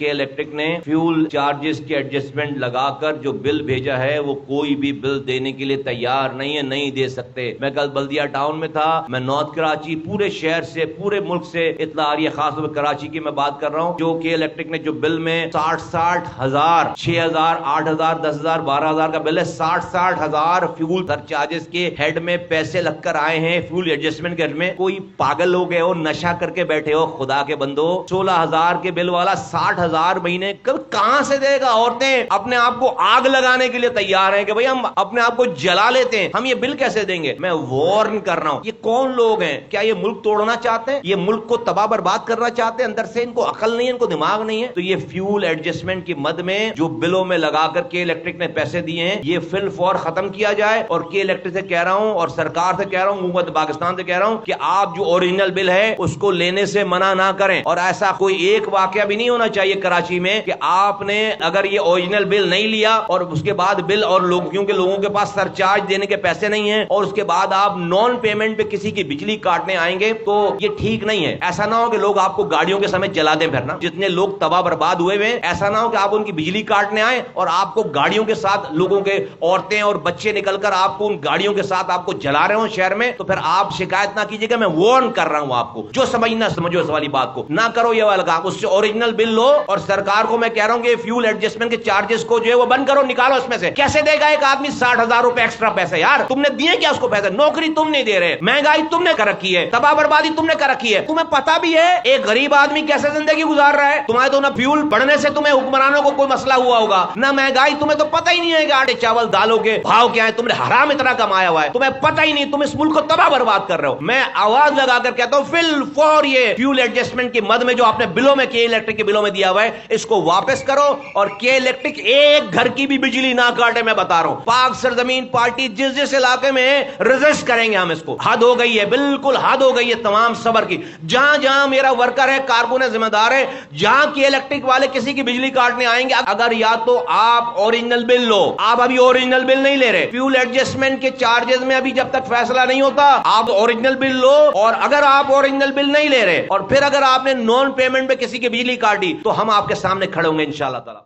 के इलेक्ट्रिक ने fuel charges के एडजस्टमेंट लगाकर जो बिल भेजा है वो कोई भी बिल देने के लिए तैयार नहीं है, नहीं दे सकते। मैं कल बल्दिया टाउन में था, मैं नॉर्थ कराची पूरे शहर से पूरे मुल्क से इत्तला आ रही है, खासतौर पर कराची की मैं बात कर रहा हूँ, जो कि इलेक्ट्रिक ने जो बिल में 60 हजार 6 हजार 8 हजार 10 हजार 12 हजार का बिल है, 60 हजार फ्यूल चार्जेस के हेड में पैसे लगकर आए हैं, फ्यूल एडजस्टमेंट के हेड में। कोई पागल हो गए हो, नशा करके बैठे हो खुदा के बंदो। 16 हजार के बिल वाला 60 हजार महीने कहां से देगा? औरतें अपने आप को आग लगाने के लिए तैयार हैं कि भाई हम अपने आप को जला लेते हैं, हम ये बिल कैसे देंगे? मैं वार्न कर रहा हूं, ये कौन लोग हैं? क्या ये मुल्क तोड़ना चाहते हैं? ये मुल्क को तबाह बर्बाद करना चाहते हैं? अंदर से इनको अकल नहीं है, इनको दिमाग नहीं है। तो ये फ्यूल एडजस्टमेंट की मद में जो बिलों में लगाकर के इलेक्ट्रिक ने पैसे दिए हैं, ये फिल फौर खत्म किया जाए। और के इलेक्ट्रिक से कह रहा हूं और सरकार से कह रहा हूं, हुकूमत पाकिस्तान से कह रहा हूं कि आप जो ओरिजिनल बिल है उसको लेने से मना ना करें। और ऐसा कोई एक वाकया भी नहीं होना चाहिए कराची में कि आपने अगर ये ओरिजिनल बिल नहीं लिया और उसके बाद बिल और क्योंकि लोगों के पास सरचार्ज देने के पैसे नहीं है और उसके बाद आप नॉन पेमेंट पे किसी की बिजली काटने आएंगे, तो ये ठीक नहीं है। ऐसा ना हो कि लोग आपको गाड़ियों के समय जला दें फिर ना, जितने लोग तबाह बर्बाद हुए हैं, ऐसा ना हो कि आप उनकी बिजली काटने आए और आपको गाड़ियों के साथ लोगों के औरतें और बच्चे निकलकर आपको उन गाड़ियों के साथ आपको जला रहे हो शहर में, तो फिर आप शिकायत ना कीजिएगा। मैं वार्न कर रहा हूं आपको, जो समझना समझो इस वाली बात को, ना करो ये वाला काम। उससे ओरिजिनल बिल लो और सरकार को मैं कह रहा हूं कि फ्यूल एडजस्टमेंट के चार्जेस को जो है वो बंद करो, निकालो इसमें से। कैसे देगा एक आदमी 60 हजार रुपए एक्स्ट्रा पैसे? यार तुमने दिए क्या उसको पैसे? नौकरी तुम नहीं दे रहे, महंगाई तुमने कर रखी है, तबाह बर्बादी तुमने कर रखी है। तुम्हें पता भी है एक गरीब आदमी कैसे जिंदगी गुजार रहा है? तुम्हारे तो ना फ्यूल बढ़ने से तुम्हें हुक्मरानों को कोई मसला हुआ होगा, ना महंगाई, तुम्हें तो पता ही नहीं है कि आटे चावल दालों के भाव क्या है, तुमने हराम इतना कमाया हुआ है, तुम्हें पता ही नहीं, तुम इस मुल्क को तबाह बर्बाद कर रहे हो। मैं आवाज लगाकर कहता हूं फिल फॉर ये फ्यूल एडजस्टमेंट की मद में जो आपने बिलों में के इलेक्ट्रिक के बिलों में दिया हुआ है, इसको वापस करो और के इलेक्ट्रिक एक घर की भी बिजली ना काटे। मैं बता रहा हूं, पाक सरजमीन पार्टी जिस जिस इलाके में रेजिस्ट करेंगे हम इसको। हद हो गई है, बिल्कुल हद हो गई है तमाम सबर की। जहां जहां मेरा वर्कर है, कारकुन है, जिम्मेदार है, जहां के इलेक्ट्रिक वाले किसी की बिजली काटने आएंगे, अगर या तो आप ओरिजिनल बिल लो, आप अभी ओरिजिनल बिल नहीं ले रहे, फ्यूल एडजस्टमेंट के चार्जेस में अभी जब तक फैसला नहीं होता आप ओरिजिनल बिल लो। और अगर आप ओरिजिनल बिल नहीं ले रहे और फिर अगर आपने नॉन पेमेंट पे किसी की बिजली काटी, तो हम आपके सामने खड़े होंगे इंशाअल्लाह ताला।